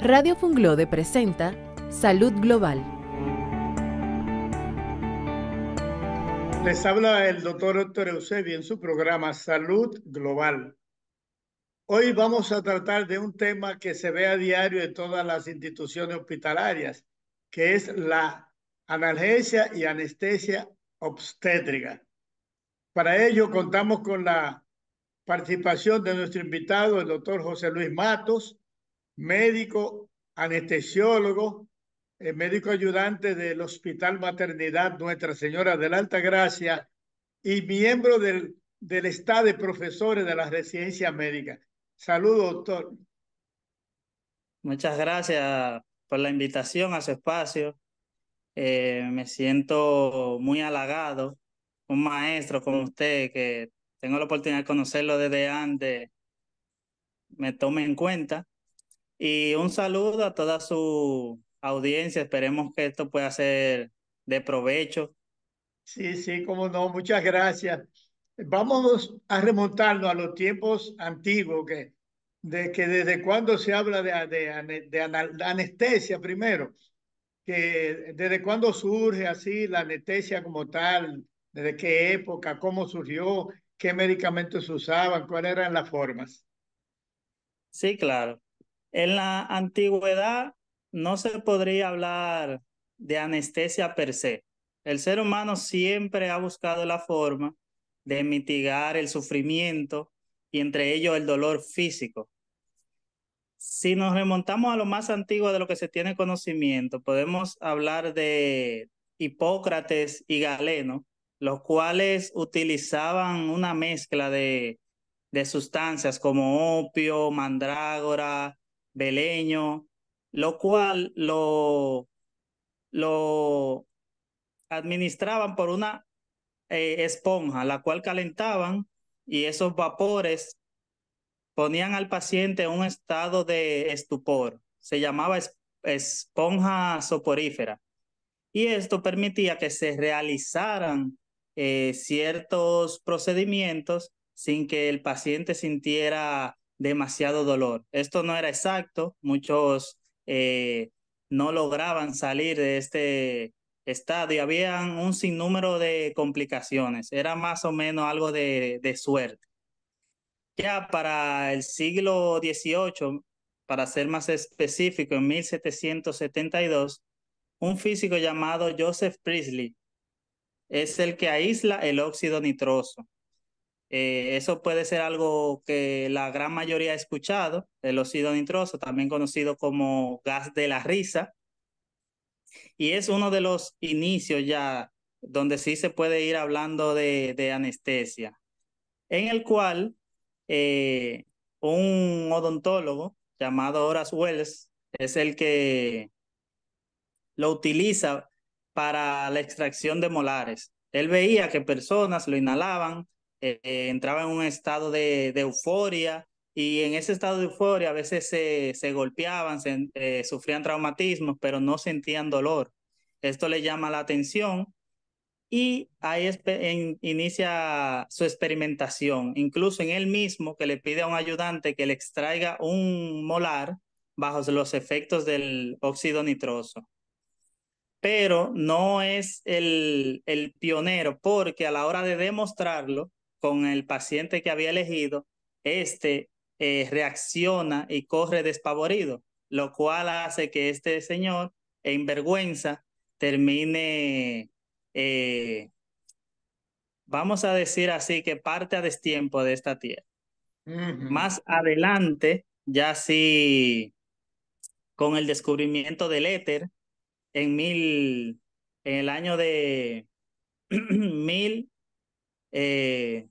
Radio Funglode presenta Salud Global. Les habla el doctor Héctor Eusebio en su programa Salud Global. Hoy vamos a tratar de un tema que se ve a diario en todas las instituciones hospitalarias, que es la analgesia y anestesia obstétrica. Para ello contamos con la participación de nuestro invitado, el doctor José Luis Matos, médico, anestesiólogo, médico ayudante del Hospital Maternidad Nuestra Señora de la Alta Gracia y miembro del staff de profesores de la residencia médica. Saludos, doctor. Muchas gracias por la invitación a su espacio. Me siento muy halagado. Un maestro como usted, que tengo la oportunidad de conocerlo desde antes, me tome en cuenta. Y un saludo a toda su audiencia. Esperemos que esto pueda ser de provecho. Sí, sí, cómo no, muchas gracias. Vamos a remontarnos a los tiempos antiguos, que desde cuándo se habla de anestesia primero, que desde cuándo surge así la anestesia como tal, desde qué época, cómo surgió, qué medicamentos se usaban, cuáles eran las formas. Sí, claro. En la antigüedad no se podría hablar de anestesia per se. El ser humano siempre ha buscado la forma de mitigar el sufrimiento y entre ellos el dolor físico. Si nos remontamos a lo más antiguo de lo que se tiene conocimiento, podemos hablar de Hipócrates y Galeno, los cuales utilizaban una mezcla de sustancias como opio, mandrágora, beleño, lo cual lo administraban por una esponja, la cual calentaban y esos vapores ponían al paciente en un estado de estupor. Se llamaba esponja soporífera. Y esto permitía que se realizaran ciertos procedimientos sin que el paciente sintiera demasiado dolor. Esto no era exacto, muchos no lograban salir de este estado y habían un sinnúmero de complicaciones. Era más o menos algo de suerte. Ya para el siglo XVIII, para ser más específico, en 1772, un físico llamado Joseph Priestley es el que aísla el óxido nitroso. Eso puede ser algo que la gran mayoría ha escuchado, el óxido nitroso, también conocido como gas de la risa, y es uno de los inicios ya donde sí se puede ir hablando de anestesia, en el cual eh, un odontólogo llamado Horace Wells es el que lo utiliza para la extracción de molares. Él veía que personas lo inhalaban, entraban en un estado de euforia y en ese estado de euforia a veces se golpeaban, sufrían traumatismos, pero no sentían dolor. Esto le llama la atención y ahí inicia su experimentación, incluso en él mismo que le pide a un ayudante que le extraiga un molar bajo los efectos del óxido nitroso. Pero no es el pionero porque a la hora de demostrarlo con el paciente que había elegido, este reacciona y corre despavorido, lo cual hace que este señor en vergüenza termine, eh, vamos a decir así, que parte a destiempo de esta tierra. Ujú. Más adelante, ya sí, con el descubrimiento del éter, en el año de 1000, eh,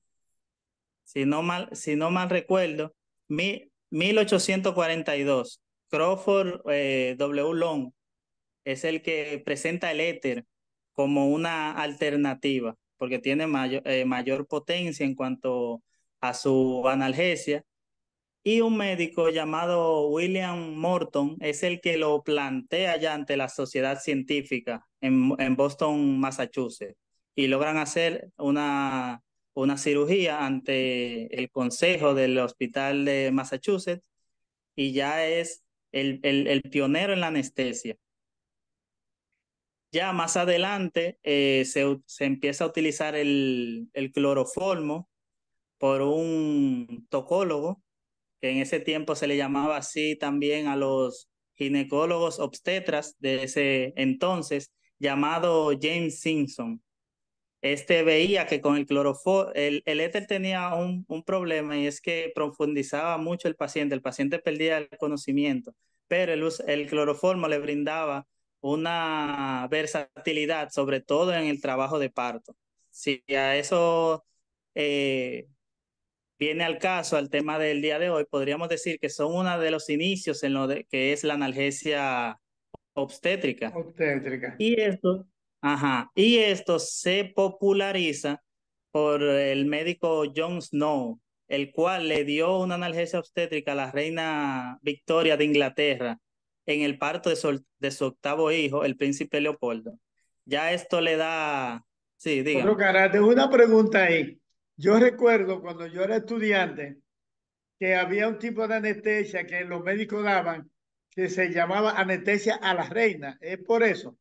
si no mal recuerdo, 1842, Crawford W. Long es el que presenta el éter como una alternativa, porque tiene mayor potencia en cuanto a su analgesia. Y un médico llamado William Morton es el que lo plantea ya ante la sociedad científica en Boston, Massachusetts. Y logran hacer una cirugía ante el consejo del hospital de Massachusetts y ya es el pionero en la anestesia. Ya más adelante se empieza a utilizar el cloroformo por un tocólogo, que en ese tiempo se le llamaba así también a los ginecólogos obstetras de ese entonces, llamado James Simpson. Este veía que con el cloroformo, el éter tenía un problema, y es que profundizaba mucho el paciente perdía el conocimiento, pero el cloroformo le brindaba una versatilidad, sobre todo en el trabajo de parto. Si a eso eh, viene al caso, al tema del día de hoy, podríamos decir que son uno de los inicios en que es la analgesia obstétrica. Obstétrica. Y esto se populariza por el médico John Snow, el cual le dio una analgesia obstétrica a la reina Victoria de Inglaterra en el parto de su octavo hijo, el príncipe Leopoldo. Ya esto le da... Sí, Otro dígame. carácter. Una pregunta ahí. Yo recuerdo cuando yo era estudiante que había un tipo de anestesia que los médicos daban que se llamaba anestesia a la reina. ¿Es por eso?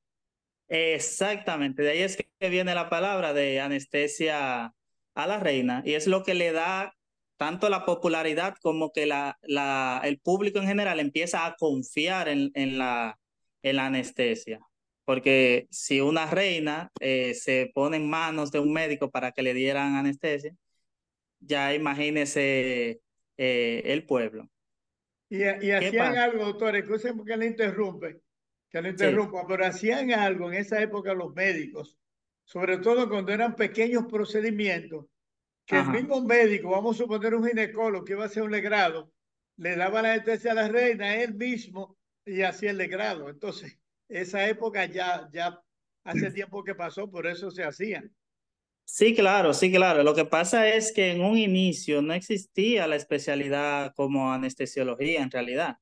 Exactamente, de ahí es que viene la palabra de anestesia a la reina, y es lo que le da tanto la popularidad como que el público en general empieza a confiar en la anestesia. Porque si una reina se pone en manos de un médico para que le dieran anestesia, ya imagínese el pueblo. Y ¿Qué hacían pasa? algo, doctor, escúcheme que le Sí, interrumpa, pero hacían algo en esa época los médicos, sobre todo cuando eran pequeños procedimientos, que el ajá. mismo médico, vamos a suponer un ginecólogo que iba a hacer un legrado, le daba la anestesia a la reina él mismo y hacía el legrado. Entonces, esa época ya hace tiempo que pasó, por eso se hacía. Sí, claro, sí, claro. Lo que pasa es que en un inicio no existía la especialidad como anestesiología en realidad.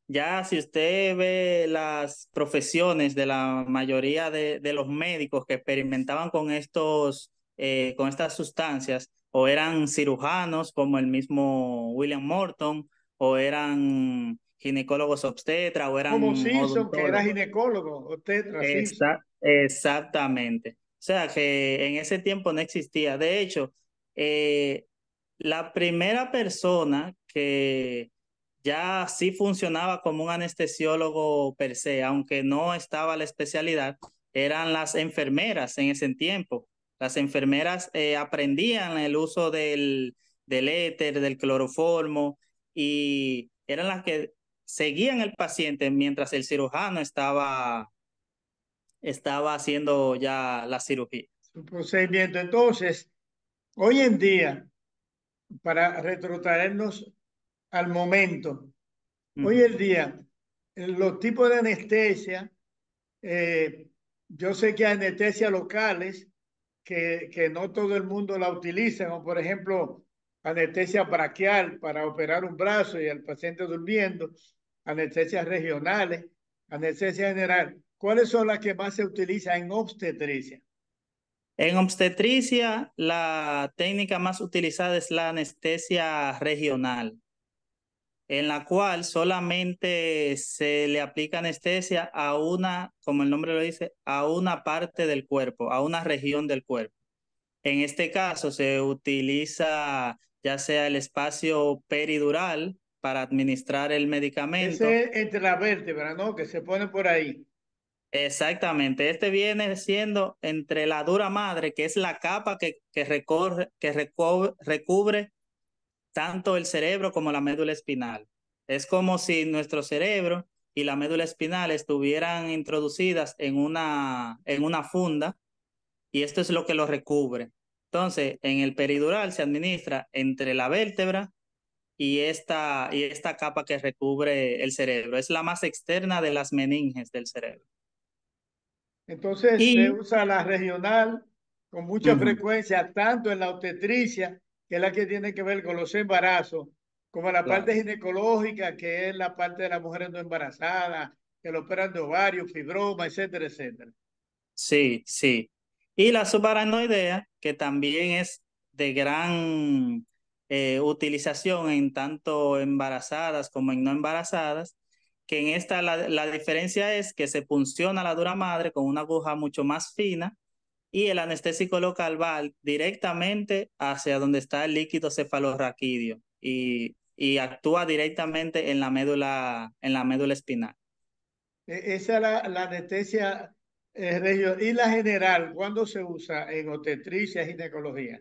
Ya si usted ve las profesiones de la mayoría de los médicos que experimentaban con estas sustancias, o eran cirujanos como el mismo William Morton, o eran ginecólogos obstetras, o Como eran Simpson, que era odontólogos. ginecólogo, obstetra, Simpson. Exactamente. O sea que en ese tiempo no existía. De hecho, eh, la primera persona que ya sí funcionaba como un anestesiólogo per se, aunque no estaba la especialidad, eran las enfermeras en ese tiempo. Las enfermeras aprendían el uso del éter, del cloroformo, y eran las que seguían el paciente mientras el cirujano estaba haciendo ya la cirugía. Su procedimiento. Entonces, hoy en día, para retrotraernos al momento, hoy Ujú. en día, los tipos de anestesia, eh, yo sé que hay anestesias locales que no todo el mundo la utiliza, como por ejemplo anestesia braquial para operar un brazo y el paciente durmiendo, anestesias regionales, anestesia general. ¿Cuáles son las que más se utilizan en obstetricia? En obstetricia, la técnica más utilizada es la anestesia regional, en la cual solamente se le aplica anestesia a una, como el nombre lo dice, a una parte del cuerpo, a una región del cuerpo. En este caso se utiliza ya sea el espacio peridural para administrar el medicamento. Ese es entre las vértebras, ¿no? Que se pone por ahí. Exactamente, este viene siendo entre la dura madre, que es la capa que recubre tanto el cerebro como la médula espinal. Es como si nuestro cerebro y la médula espinal estuvieran introducidas en una funda, y esto es lo que lo recubre. Entonces, en el peridural se administra entre la vértebra y esta capa que recubre el cerebro. Es la más externa de las meninges del cerebro. Entonces se Y usa la regional con mucha ujú, frecuencia, tanto en la obstetricia, que es la que tiene que ver con los embarazos, como en la parte claro. ginecológica, que es la parte de las mujeres no embarazadas, que lo operan de ovario, fibroma, etcétera, etcétera. Sí, sí. Y la subaracnoidea, que también es de gran utilización en tanto embarazadas como en no embarazadas, que en esta la diferencia es que se punciona la dura madre con una aguja mucho más fina y el anestésico local va directamente hacia donde está el líquido cefalorraquídeo y actúa directamente en la médula espinal. Esa es la anestesia regional. ¿Y la general, cuándo se usa en obstetricia y ginecología?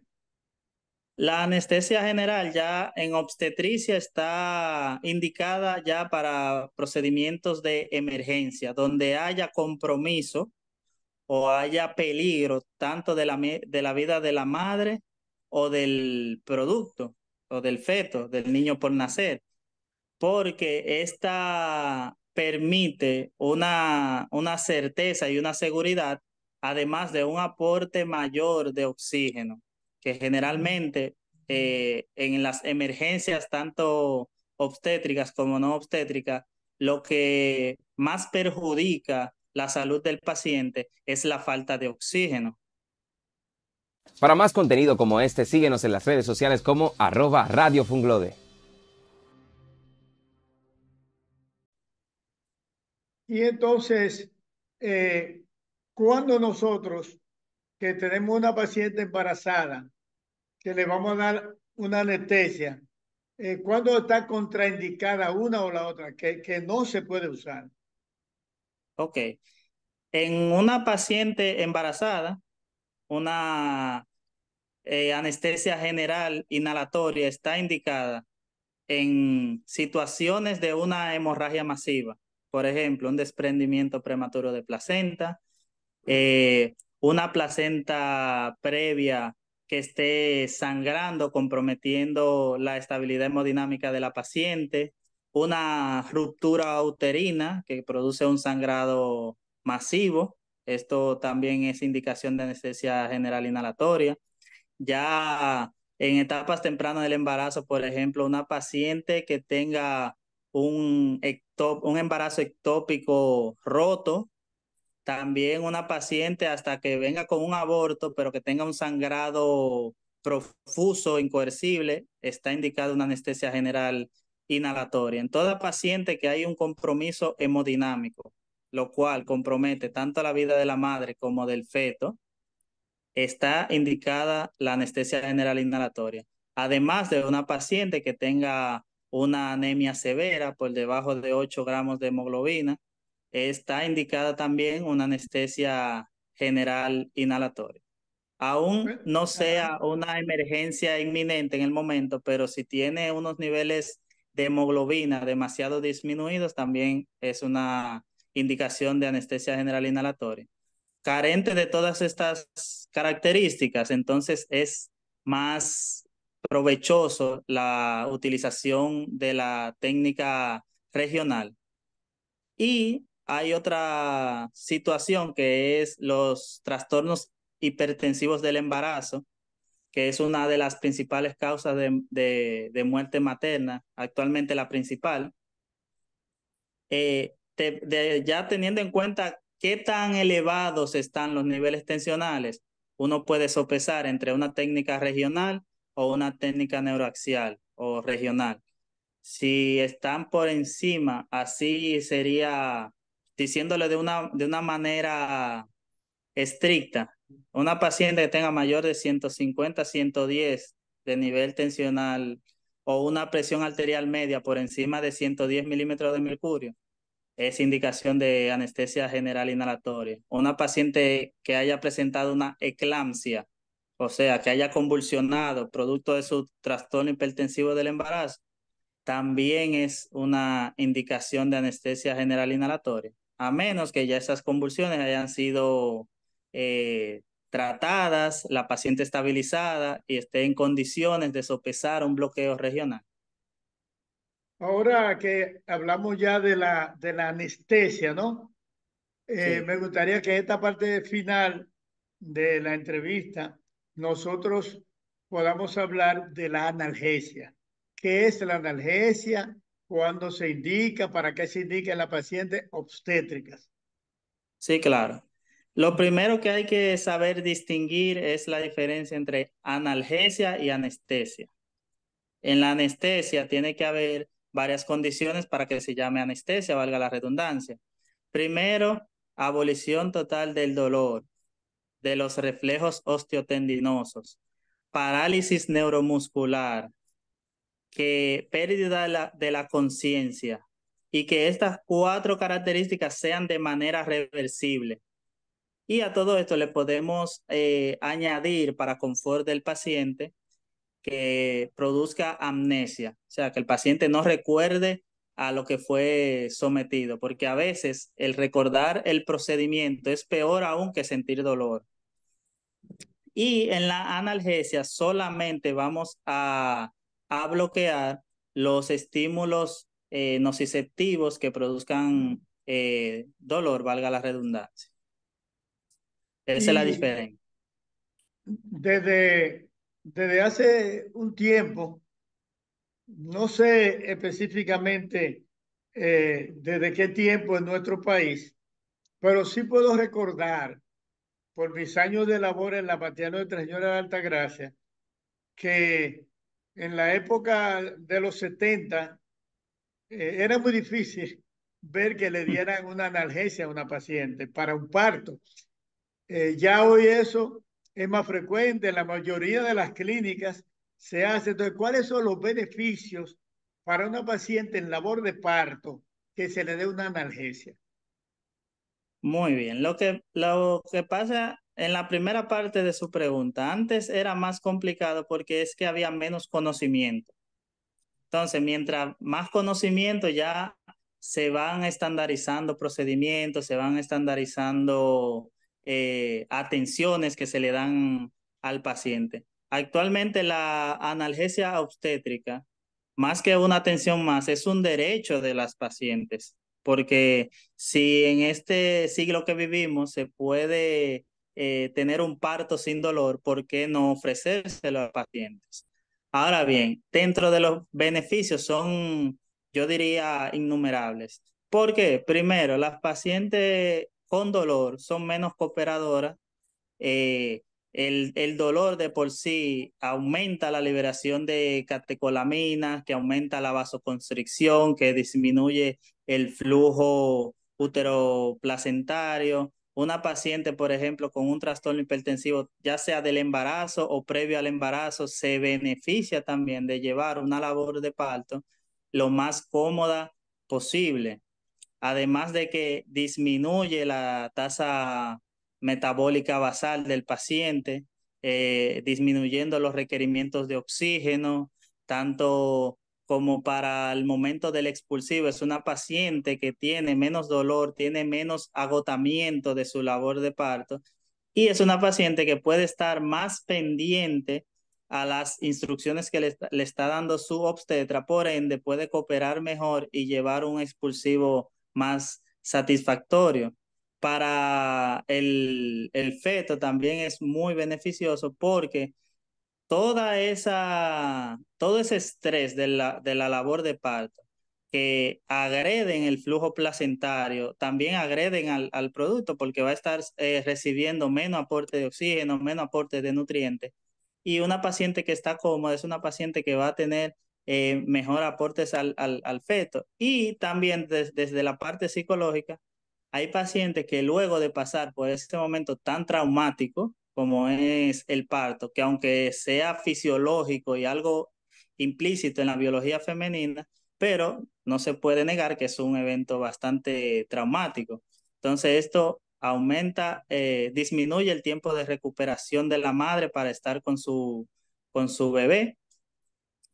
La anestesia general ya en obstetricia está indicada ya para procedimientos de emergencia, donde haya compromiso o haya peligro tanto de la vida de la madre o del producto o del feto, del niño por nacer, porque esta permite una certeza y una seguridad, además de un aporte mayor de oxígeno, que generalmente en las emergencias, tanto obstétricas como no obstétricas, lo que más perjudica la salud del paciente es la falta de oxígeno. Para más contenido como este, síguenos en las redes sociales como @Radio Funglode. Y entonces, cuando nosotros que tenemos una paciente embarazada, que le vamos a dar una anestesia, ¿cuándo está contraindicada una o la otra? Que no se puede usar. Ok. En una paciente embarazada, una anestesia general inhalatoria está indicada en situaciones de una hemorragia masiva. Por ejemplo, un desprendimiento prematuro de placenta, una placenta previa que esté sangrando, comprometiendo la estabilidad hemodinámica de la paciente, una ruptura uterina que produce un sangrado masivo. Esto también es indicación de anestesia general inhalatoria. Ya en etapas tempranas del embarazo, por ejemplo, una paciente que tenga un embarazo ectópico roto, también una paciente hasta que venga con un aborto, pero que tenga un sangrado profuso, incoercible, está indicada una anestesia general inhalatoria. En toda paciente que hay un compromiso hemodinámico, lo cual compromete tanto la vida de la madre como del feto, está indicada la anestesia general inhalatoria. Además de una paciente que tenga una anemia severa por debajo de 8 gramos de hemoglobina, está indicada también una anestesia general inhalatoria. Aún no sea una emergencia inminente en el momento, pero si tiene unos niveles de hemoglobina demasiado disminuidos, también es una indicación de anestesia general inhalatoria. Carente de todas estas características, entonces es más provechoso la utilización de la técnica regional. Y hay otra situación que es los trastornos hipertensivos del embarazo, que es una de las principales causas de muerte materna, actualmente la principal. Ya teniendo en cuenta qué tan elevados están los niveles tensionales, uno puede sopesar entre una técnica regional o una técnica neuroaxial o regional. Si están por encima, así sería, diciéndole de una manera estricta, una paciente que tenga mayor de 150, 110 de nivel tensional o una presión arterial media por encima de 110 milímetros de mercurio, es indicación de anestesia general inhalatoria. Una paciente que haya presentado una eclampsia, o sea, que haya convulsionado producto de su trastorno hipertensivo del embarazo, también es una indicación de anestesia general inhalatoria, a menos que ya esas convulsiones hayan sido tratadas, la paciente estabilizada y esté en condiciones de sopesar un bloqueo regional. Ahora que hablamos ya de la anestesia, ¿no? Sí. Me gustaría que esta parte final de la entrevista nosotros podamos hablar de la analgesia. ¿Qué es la analgesia? ¿Cuándo se indica? ¿Para qué se indica en la paciente obstétricas? Sí, claro. Lo primero que hay que saber distinguir es la diferencia entre analgesia y anestesia. En la anestesia tiene que haber varias condiciones para que se llame anestesia, valga la redundancia. Primero, abolición total del dolor, de los reflejos osteotendinosos, parálisis neuromuscular, que pérdida de la conciencia y que estas 4 características sean de manera reversible. Y a todo esto le podemos añadir para confort del paciente que produzca amnesia, o sea, que el paciente no recuerde a lo que fue sometido, porque a veces el recordar el procedimiento es peor aún que sentir dolor. Y en la analgesia solamente vamos a bloquear los estímulos nociceptivos que produzcan dolor, valga la redundancia. Esa es la Y diferencia. desde hace un tiempo, no sé específicamente desde qué tiempo en nuestro país, pero sí puedo recordar por mis años de labor en la Maternidad Nuestra Señora de Altagracia, que en la época de los 70 era muy difícil ver que le dieran una analgesia a una paciente para un parto. Ya hoy eso es más frecuente, en la mayoría de las clínicas se hace. Entonces, ¿cuáles son los beneficios para una paciente en labor de parto que se le dé una analgesia? Muy bien. Lo que pasa en la primera parte de su pregunta, antes era más complicado porque es que había menos conocimiento. Entonces, mientras más conocimiento ya se van estandarizando procedimientos, se van estandarizando atenciones que se le dan al paciente. Actualmente la analgesia obstétrica, más que una atención más, es un derecho de las pacientes, porque si en este siglo que vivimos se puede tener un parto sin dolor, ¿por qué no ofrecérselo a los pacientes? Ahora bien, dentro de los beneficios son, yo diría, innumerables. ¿Por qué? Primero, las pacientes con dolor son menos cooperadoras. eh, el dolor de por sí aumenta la liberación de catecolaminas, que aumenta la vasoconstricción, que disminuye el flujo uteroplacentario. Una paciente, por ejemplo, con un trastorno hipertensivo, ya sea del embarazo o previo al embarazo, se beneficia también de llevar una labor de parto lo más cómoda posible. Además de que disminuye la tasa metabólica basal del paciente, disminuyendo los requerimientos de oxígeno, tanto como para el momento del expulsivo. Es una paciente que tiene menos dolor, tiene menos agotamiento de su labor de parto y es una paciente que puede estar más pendiente a las instrucciones que le está dando su obstetra, por ende puede cooperar mejor y llevar un expulsivo más satisfactorio. Para el feto también es muy beneficioso porque todo ese estrés de la labor de parto que agreden el flujo placentario, también agreden al producto porque va a estar recibiendo menos aporte de oxígeno, menos aporte de nutrientes. Y una paciente que está cómoda es una paciente que va a tener mejor aportes al feto. Y también desde la parte psicológica, hay pacientes que luego de pasar por ese momento tan traumático como es el parto, que aunque sea fisiológico y algo implícito en la biología femenina, pero no se puede negar que es un evento bastante traumático. Entonces esto aumenta, disminuye el tiempo de recuperación de la madre para estar con su bebé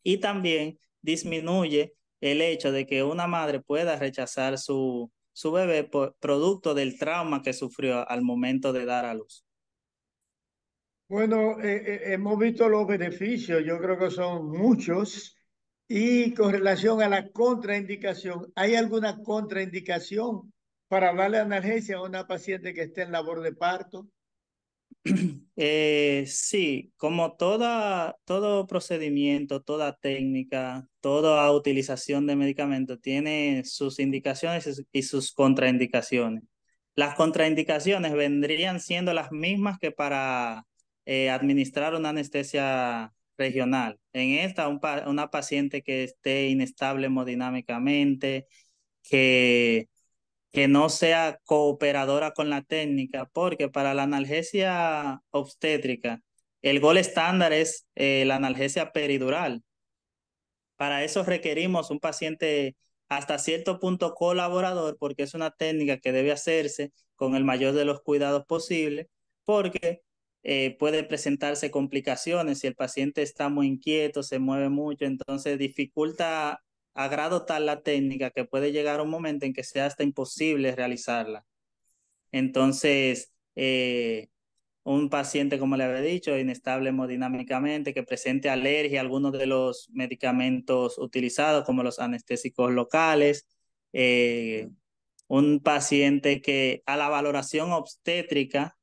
y también disminuye el hecho de que una madre pueda rechazar su bebé por producto del trauma que sufrió al momento de dar a luz. Bueno, hemos visto los beneficios, yo creo que son muchos. Y con relación a la contraindicación, ¿hay alguna contraindicación para darle analgesia a una paciente que esté en labor de parto? Sí, como todo procedimiento, toda técnica, toda utilización de medicamentos tiene sus indicaciones y sus contraindicaciones. Las contraindicaciones vendrían siendo las mismas que para administrar una anestesia regional. En esta, una paciente que esté inestable hemodinámicamente, que, que no sea cooperadora con la técnica, porque para la analgesia obstétrica, el gol estándar es la analgesia peridural. Para eso requerimos un paciente hasta cierto punto colaborador, porque es una técnica que debe hacerse con el mayor de los cuidados posible, porque puede presentarse complicaciones si el paciente está muy inquieto, se mueve mucho, entonces dificulta a grado tal la técnica que puede llegar un momento en que sea hasta imposible realizarla. Entonces, un paciente, como le había dicho, inestable hemodinámicamente, que presente alergia a algunos de los medicamentos utilizados, como los anestésicos locales, un paciente que a la valoración obstétrica,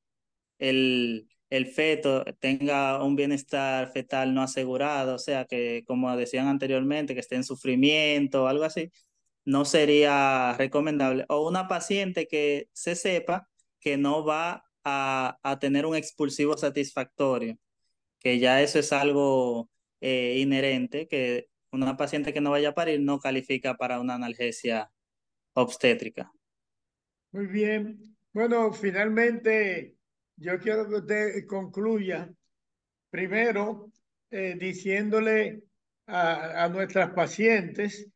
el feto tenga un bienestar fetal no asegurado, o sea, que como decían anteriormente, que esté en sufrimiento o algo así, no sería recomendable. O una paciente que se sepa que no va a tener un expulsivo satisfactorio, que ya eso es algo inherente, que una paciente que no vaya a parir no califica para una analgesia obstétrica. Muy bien. Bueno, finalmente yo quiero que usted concluya primero diciéndole a nuestras pacientes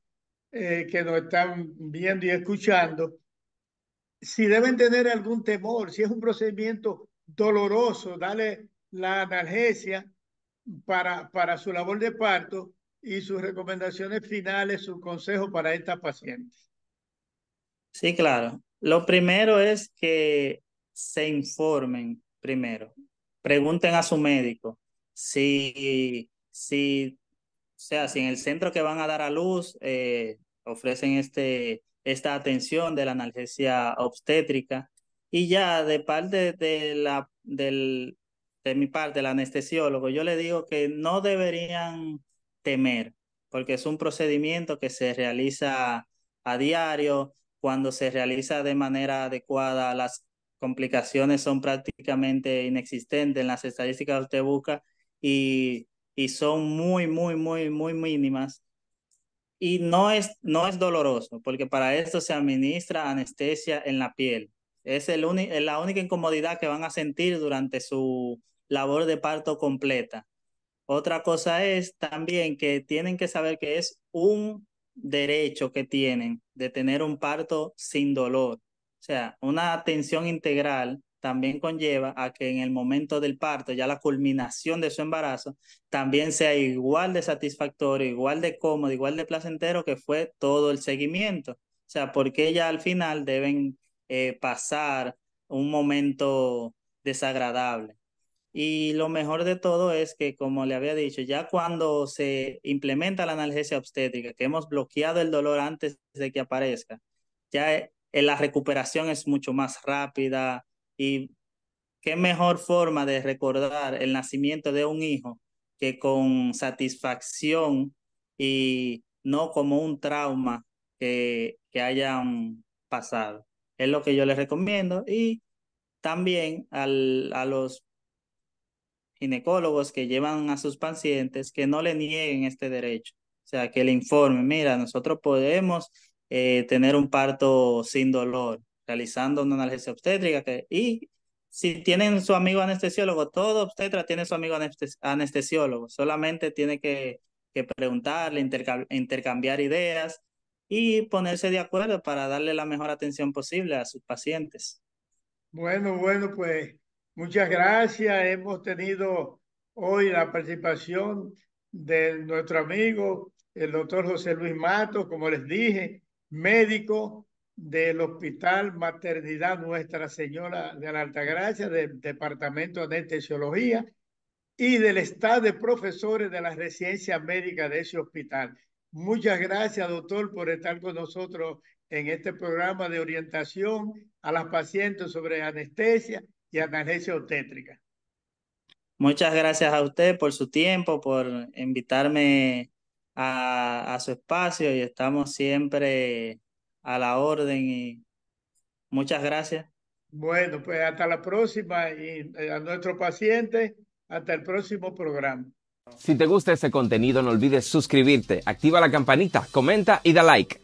que nos están viendo y escuchando si deben tener algún temor, si es un procedimiento doloroso, dale la analgesia para su labor de parto y sus recomendaciones finales, sus consejos para estas pacientes. Sí, claro. Lo primero es que se informen primero. Pregunten a su médico o sea, si en el centro que van a dar a luz ofrecen esta atención de la analgesia obstétrica, y ya de parte de mi parte, el anestesiólogo, yo le digo que no deberían temer, porque es un procedimiento que se realiza a diario. Cuando se realiza de manera adecuada, las complicaciones son prácticamente inexistentes en las estadísticas que usted busca, y son muy, muy, muy, muy mínimas. Y no es doloroso, porque para esto se administra anestesia en la piel. Es la única incomodidad que van a sentir durante su labor de parto completa. Otra cosa es también que tienen que saber que es un derecho que tienen de tener un parto sin dolor. O sea, una atención integral también conlleva a que en el momento del parto, ya la culminación de su embarazo, también sea igual de satisfactorio, igual de cómodo, igual de placentero que fue todo el seguimiento. O sea, porque ya al final deben pasar un momento desagradable. Y lo mejor de todo es que, como le había dicho, ya cuando se implementa la analgesia obstétrica, que hemos bloqueado el dolor antes de que aparezca, ya la recuperación es mucho más rápida. Y qué mejor forma de recordar el nacimiento de un hijo que con satisfacción y no como un trauma que hayan pasado. Es lo que yo les recomiendo. Y también a los ginecólogos que llevan a sus pacientes que no le nieguen este derecho. O sea, que le informen, mira, nosotros podemos tener un parto sin dolor, realizando una analgesia obstétrica. Y si tienen su amigo anestesiólogo, todo obstetra tiene su amigo anestesiólogo, solamente tiene que preguntarle, intercambiar ideas y ponerse de acuerdo para darle la mejor atención posible a sus pacientes. Bueno, pues muchas gracias. Hemos tenido hoy la participación de nuestro amigo, el doctor José Luis Matos, como les dije, médico del Hospital Maternidad Nuestra Señora de la Altagracia, del Departamento de Anestesiología y del staff de profesores de la residencia médica de ese hospital. Muchas gracias, doctor, por estar con nosotros en este programa de orientación a las pacientes sobre anestesia y analgesia obstétrica. Muchas gracias a usted por su tiempo, por invitarme a su espacio, y estamos siempre a la orden, y muchas gracias. Bueno, pues hasta la próxima y a nuestros pacientes, hasta el próximo programa. Si te gusta este contenido, no olvides suscribirte, activa la campanita, comenta y da like.